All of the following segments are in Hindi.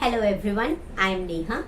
Hello everyone, I am Neha.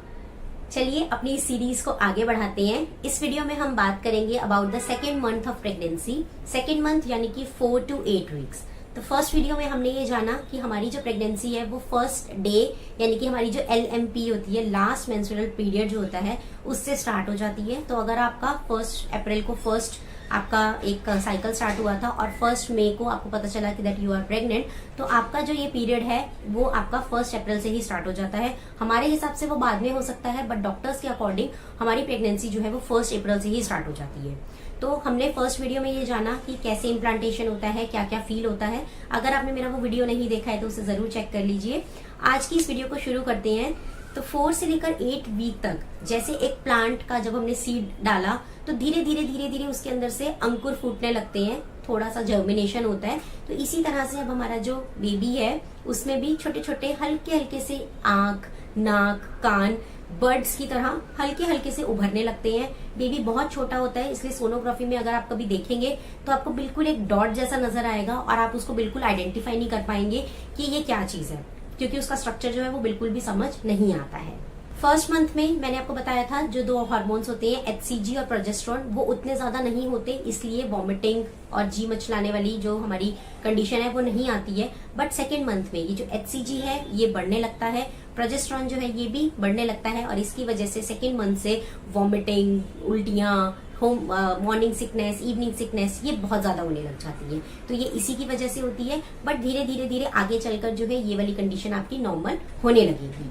चलिए अपनी इस सीरीज को आगे बढ़ाते हैं। इस वीडियो में हम बात करेंगे about the second month of pregnancy. Second month यानी कि 4 to 8 वीक्स। तो फर्स्ट वीडियो में हमने ये जाना कि हमारी जो प्रेगनेंसी है वो फर्स्ट डे यानी कि हमारी जो LMP होती है, लास्ट मेंस्ट्रुअल पीरियड जो होता है, उससे स्टार्ट हो जाती है। तो अगर आपका 1 अप्रैल को फर्स्ट आपका एक साइकिल स्टार्ट हुआ था और 1 मई को आपको पता चला कि दैट यू आर प्रेग्नेंट, तो आपका जो ये पीरियड है वो आपका 1 अप्रैल से ही स्टार्ट हो जाता है। हमारे हिसाब से वो बाद में हो सकता है, बट डॉक्टर्स के अकॉर्डिंग हमारी प्रेगनेंसी जो है वो 1 अप्रैल से ही स्टार्ट हो जाती है। तो हमने फर्स्ट वीडियो में ये जाना कि कैसे इम्प्लांटेशन होता है, क्या क्या फील होता है। अगर आपने मेरा वो वीडियो नहीं देखा है तो उसे जरूर चेक कर लीजिए। आज की इस वीडियो को शुरू करते हैं। तो 4 से लेकर 8 वीक तक जैसे एक प्लांट का जब हमने सीड डाला तो धीरे धीरे उसके अंदर से अंकुर फूटने लगते हैं, थोड़ा सा जर्मिनेशन होता है। तो इसी तरह से अब हमारा जो बेबी है उसमें भी छोटे छोटे हल्के हल्के से आंख, नाक, कान बर्ड्स की तरह हल्के हल्के से उभरने लगते हैं। बेबी बहुत छोटा होता है, इसलिए सोनोग्राफी में अगर आप कभी देखेंगे तो आपको बिल्कुल एक डॉट जैसा नजर आएगा और आप उसको बिल्कुल आइडेंटिफाई नहीं कर पाएंगे कि ये क्या चीज है, क्योंकि उसका स्ट्रक्चर जो है वो बिल्कुल भी समझ नहीं आता है। फर्स्ट मंथ में मैंने आपको बताया था जो 2 हार्मोन्स होते हैं HCG और प्रोजेस्टेरोन, वो उतने ज्यादा नहीं होते, इसलिए वॉमिटिंग और जी मचलाने वाली जो हमारी कंडीशन है वो नहीं आती है। बट सेकेंड मंथ में ये जो HCG है ये बढ़ने लगता है, प्रोजेस्टेरोन जो है ये भी बढ़ने लगता है और इसकी वजह से सेकेंड मंथ से वॉमिटिंग, उल्टियां, मॉर्निंग सिकनेस, इवनिंग सिकनेस ये बहुत ज्यादा होने लग जाती है। तो ये इसी की वजह से होती है। बट धीरे धीरे आगे चलकर जो है ये वाली कंडीशन आपकी नॉर्मल होने लगेगी।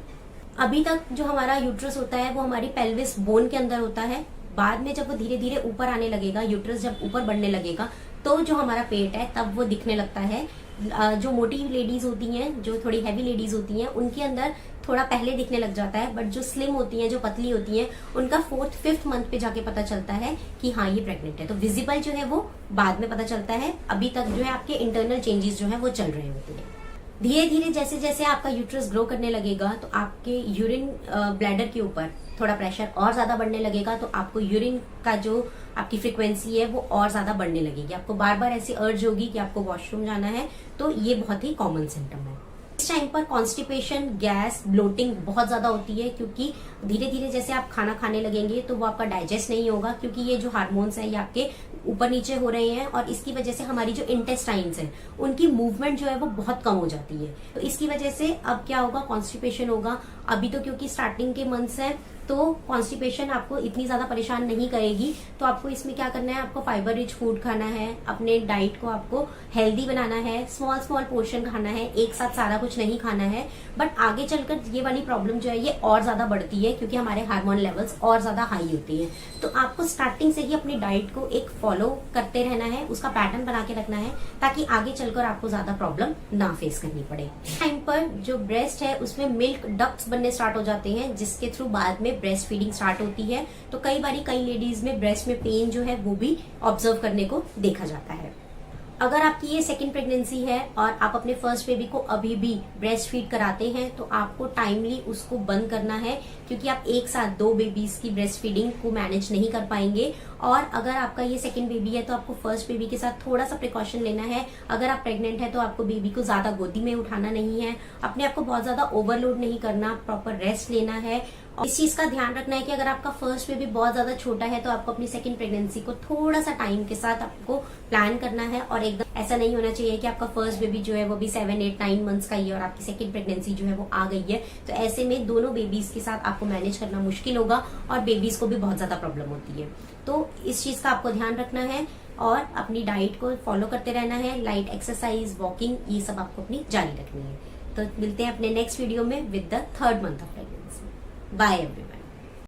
अभी तक जो हमारा यूट्रस होता है वो हमारी पेल्विस बोन के अंदर होता है। बाद में जब वो धीरे धीरे ऊपर आने लगेगा, यूट्रस जब ऊपर बढ़ने लगेगा, तो जो हमारा पेट है तब वो दिखने लगता है। जो मोटी लेडीज होती हैं, जो थोड़ी हैवी लेडीज होती हैं, उनके अंदर थोड़ा पहले दिखने लग जाता है। बट जो स्लिम होती हैं, जो पतली होती हैं, उनका 4th 5th मंथ पे जाके पता चलता है कि हाँ ये प्रेग्नेंट है। तो विजिबल जो है वो बाद में पता चलता है। अभी तक जो है आपके इंटरनल चेंजेस जो है वो चल रहे होते हैं। धीरे धीरे जैसे जैसे आपका यूट्रस ग्रो करने लगेगा तो आपके यूरिन ब्लैडर के ऊपर थोड़ा प्रेशर और ज्यादा बढ़ने लगेगा। तो आपको यूरिन का जो आपकी फ्रीक्वेंसी है वो और ज्यादा बढ़ने लगेगी। आपको बार बार ऐसी अर्ज होगी कि आपको वॉशरूम जाना है। तो ये बहुत ही कॉमन सिम्टम है। इस टाइम पर कॉन्स्टिपेशन, गैस, ब्लोटिंग बहुत ज्यादा होती है, क्योंकि धीरे धीरे जैसे आप खाना खाने लगेंगे तो वो आपका डाइजेस्ट नहीं होगा, क्योंकि ये जो हार्मोन्स है ये आपके ऊपर नीचे हो रहे हैं और इसकी वजह से हमारी जो इंटेस्टाइन्स है उनकी मूवमेंट जो है वो बहुत कम हो जाती है। तो इसकी वजह से अब क्या होगा, कॉन्स्टिपेशन होगा। अभी तो क्योंकि स्टार्टिंग के मंथ्स है तो कॉन्स्टिपेशन आपको इतनी ज्यादा परेशान नहीं करेगी। तो आपको इसमें क्या करना है, आपको फाइबर रिच फूड खाना है, अपने डाइट को आपको हेल्दी बनाना है, स्मॉल पोर्शन खाना है, एक साथ सारा कुछ नहीं खाना है। बट आगे चलकर ये वाली प्रॉब्लम जो है ये और ज्यादा बढ़ती है, क्योंकि हमारे हार्मोन लेवल्स और ज्यादा हाई होते हैं। तो आपको स्टार्टिंग से ही अपनी डाइट को एक फॉलो करते रहना है, उसका पैटर्न बना के रखना है, ताकि आगे चलकर आपको ज्यादा प्रॉब्लम ना फेस करनी पड़े। टाइम पर जो ब्रेस्ट है उसमें मिल्क डक्ट्स बनने स्टार्ट हो जाते हैं, जिसके थ्रू बाद में ब्रेस्ट फीडिंग स्टार्ट होती है। तो कई बारी कई लेडीज में ब्रेस्ट में पेन जो है वो भी ऑब्जर्व करने को देखा जाता है। अगर आपकी ये सेकंड प्रेगनेंसी है और आप अपने फर्स्ट बेबी को अभी भी ब्रेस्ट फीड कराते हैं तो आपको टाइमली उसको बंद करना है, क्योंकि आप एक साथ 2 बेबीज की ब्रेस्ट फीडिंग को मैनेज नहीं कर पाएंगे। और अगर आपका ये सेकंड बेबी है तो आपको फर्स्ट बेबी के साथ थोड़ा सा प्रिकॉशन लेना है। अगर आप प्रेग्नेंट है तो आपको बेबी को ज्यादा गोदी में उठाना नहीं है, अपने आप को बहुत ज्यादा ओवरलोड नहीं करना, प्रॉपर रेस्ट लेना है। और इस चीज का ध्यान रखना है कि अगर आपका फर्स्ट बेबी बहुत ज्यादा छोटा है तो आपको अपनी सेकंड प्रेगनेंसी को थोड़ा सा टाइम के साथ आपको प्लान करना है। और एकदम ऐसा नहीं होना चाहिए कि आपका फर्स्ट बेबी जो है वो भी 7, 8, 9 मंथ्स का ही है और आपकी सेकंड प्रेगनेंसी जो है वो आ गई है। तो ऐसे में दोनों बेबीज के साथ आपको मैनेज करना मुश्किल होगा और बेबीज को भी बहुत ज्यादा प्रॉब्लम होती है। तो इस चीज का आपको ध्यान रखना है और अपनी डाइट को फॉलो करते रहना है। लाइट एक्सरसाइज, वॉकिंग, ये सब आपको अपनी जारी रखनी है। तो मिलते हैं अपने नेक्स्ट वीडियो में with the 3rd month of pregnancy. Bye everyone.